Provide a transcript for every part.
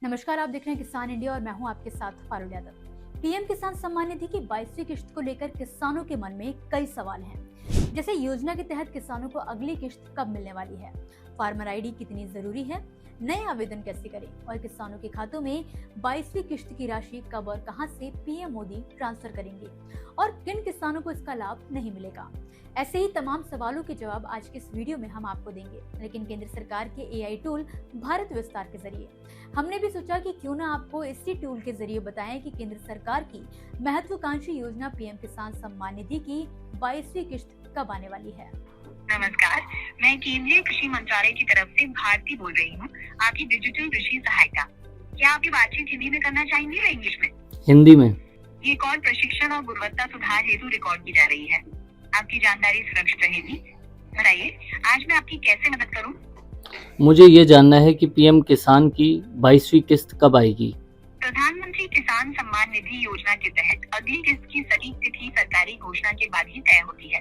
नमस्कार, आप देख रहे हैं किसान इंडिया और मैं हूं आपके साथ फारुल यादव। पीएम किसान सम्मान निधि की 22वीं किश्त को लेकर किसानों के मन में कई सवाल हैं। जैसे योजना के तहत किसानों को अगली किश्त कब मिलने वाली है, फार्मर आईडी कितनी जरूरी है, नए आवेदन कैसे करें और किसानों के खातों में 22वीं किश्त की राशि कब और कहां से पीएम मोदी ट्रांसफर करेंगे और किन किसानों को इसका लाभ नहीं मिलेगा। ऐसे ही तमाम सवालों के जवाब आज के इस वीडियो में हम आपको देंगे। लेकिन केंद्र सरकार के एआई टूल भारत विस्तार के जरिए हमने भी सोचा कि क्यों ना आपको इसी टूल के जरिए बताएं कि केंद्र सरकार की महत्वाकांक्षी योजना पीएम किसान सम्मान निधि की 22वीं किश्त कब आने वाली है। नमस्कार, मैं केंद्रीय कृषि मंत्रालय की तरफ से भारती बोल रही हूँ, आपकी डिजिटल कृषि सहायिका। क्या आपकी बातचीत हिंदी में करना चाहेंगे या इंग्लिश में? हिंदी में। ये कॉल प्रशिक्षण और गुणवत्ता सुधार हेतु रिकॉर्ड की जा रही है। आपकी जानकारी सुरक्षित रहेगी। बताइए, आज मैं आपकी कैसे मदद करूँ? मुझे ये जानना है कि पीएम किसान की 22वीं किस्त कब आएगी। प्रधानमंत्री किसान सम्मान निधि योजना के तहत अगली किस्त की सटीक तिथि सरकारी घोषणा के बाद ही तय होती है।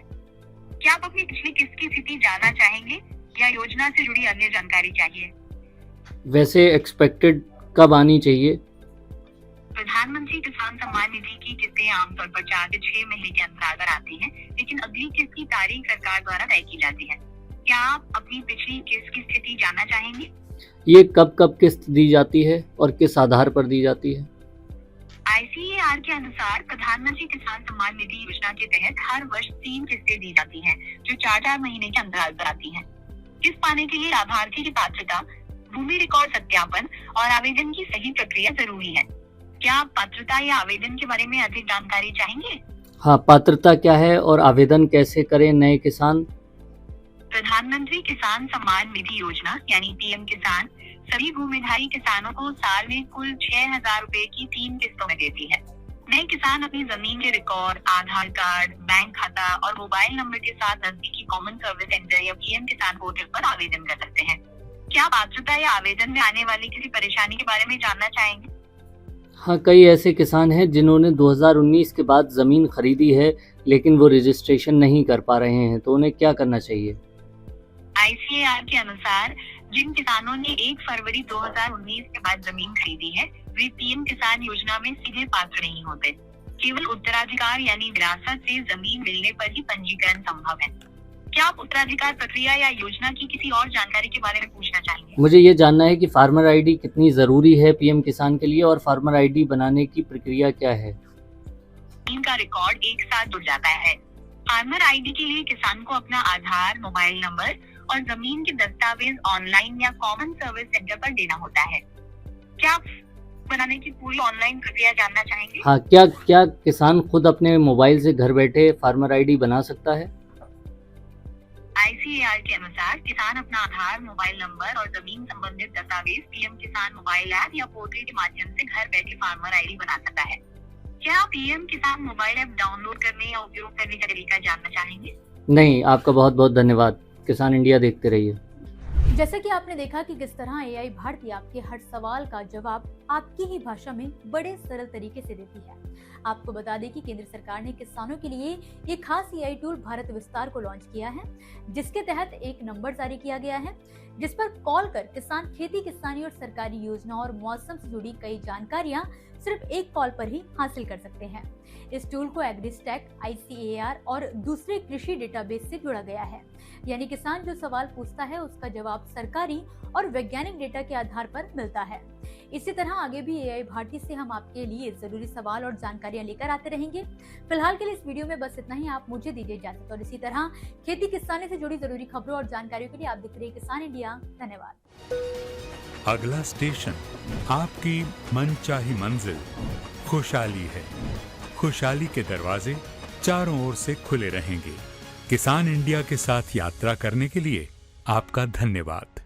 क्या आप अपनी पिछली किस्त की स्थिति जानना चाहेंगे या योजना से जुड़ी अन्य जानकारी चाहिए? वैसे एक्सपेक्टेड कब आनी चाहिए? प्रधानमंत्री किसान सम्मान निधि की किस्तें आमतौर पर 4 से 6 महीने के अंतराल आती हैं, लेकिन अगली किस्त की तारीख सरकार द्वारा तय की जाती है। क्या आप अपनी पिछली किस्त की स्थिति जानना चाहेंगे? ये कब कब किस्त दी जाती है और किस आधार पर दी जाती है? ICAR के अनुसार प्रधानमंत्री किसान सम्मान निधि योजना के तहत हर वर्ष 3 किस्तें दी जाती हैं, जो 4-4 महीने के अंतराल पर आती हैं। किस्त पाने के लिए लाभार्थी की पात्रता, भूमि रिकॉर्ड सत्यापन और आवेदन की सही प्रक्रिया जरूरी है। क्या आप पात्रता या आवेदन के बारे में अधिक जानकारी चाहेंगे? हाँ, पात्रता क्या है और आवेदन कैसे करें नए किसान? प्रधानमंत्री किसान सम्मान निधि योजना यानी पीएम किसान सभी भूमिधारी किसानों को साल में कुल 6,000 रुपए की 3 किस्तों में देती है। नए किसान अपनी जमीन के रिकॉर्ड, आधार कार्ड, बैंक खाता और मोबाइल नंबर के साथ नजदीकी कॉमन सर्विस सेंटर या पीएम किसान पोर्टल पर आवेदन कर सकते हैं। क्या पात्रता या आवेदन में आने वाली किसी परेशानी के बारे में जानना चाहेंगे? हाँ, कई ऐसे किसान हैं जिन्होंने 2019 के बाद ज़मीन खरीदी है लेकिन वो रजिस्ट्रेशन नहीं कर पा रहे हैं, तो उन्हें क्या करना चाहिए? ICAR के अनुसार जिन किसानों ने 1 फरवरी 2019 के बाद जमीन खरीदी है, वे पीएम किसान योजना में सीधे पात्र नहीं होते। केवल उत्तराधिकार यानी विरासत से जमीन मिलने पर ही पंजीकरण संभव है। क्या आप उत्तराधिकार प्रक्रिया या योजना की किसी और जानकारी के बारे में पूछना चाहेंगे? मुझे ये जानना है कि फार्मर आईडी कितनी ज़रूरी है पीएम किसान के लिए और फार्मर आईडी बनाने की प्रक्रिया क्या है? इनका रिकॉर्ड एक साथ जुड़ जाता है। फार्मर आईडी के लिए किसान को अपना आधार, मोबाइल नंबर और जमीन के दस्तावेज ऑनलाइन या कॉमन सर्विस सेंटर पर देना होता है। क्या आप बनाने की पूरी ऑनलाइन प्रक्रिया जानना चाहेंगे? हाँ, क्या किसान खुद अपने मोबाइल से घर बैठे फार्मर आईडी बना सकता है? ICAR के अनुसार किसान अपना आधार, मोबाइल नंबर और जमीन संबंधित दस्तावेज पीएम किसान मोबाइल ऐप या पोर्टल के माध्यम से घर बैठे फार्मर आईडी बना सकता है। क्या आप पीएम किसान मोबाइल ऐप डाउनलोड करने या उपयोग करने का तरीका जानना चाहेंगे? नहीं, आपका बहुत बहुत धन्यवाद। किसान इंडिया देखते रहिए। जैसे कि आपने देखा कि किस तरह एआई भारती आपके हर सवाल का जवाब आपकी ही भाषा में बड़े सरल तरीके से देती है। आपको बता दें कि केंद्र सरकार ने किसानों के लिए एक खास एआई टूल भारत विस्तार को लॉन्च किया है, जिसके तहत एक नंबर जारी किया गया है जिस पर कॉल कर किसान खेती किसानी और सरकारी योजना और मौसम से जुड़ी कई जानकारियां सिर्फ एक कॉल पर ही हासिल कर सकते हैं। इस टूल को एग्रीस्टैक, ICAR और दूसरे कृषि डेटाबेस से जुड़ा गया है, यानी किसान जो सवाल पूछता है उसका जवाब सरकारी और वैज्ञानिक डेटा के आधार पर मिलता है। इसी तरह आगे भी एआई भारती से हम आपके लिए जरूरी सवाल और जानकारियां लेकर आते रहेंगे। फिलहाल के लिए इस वीडियो में बस इतना ही। आप मुझे दीजिए इजाजत और इसी तरह खेती किसानी से जुड़ी जरूरी खबरों और जानकारियों के लिए आप देख रहे हैं किसान इंडिया। धन्यवाद। अगला स्टेशन आपकी मनचाही मंजिल खुशहाली है। खुशहाली के दरवाजे चारों ओर से खुले रहेंगे। किसान इंडिया के साथ यात्रा करने के लिए आपका धन्यवाद।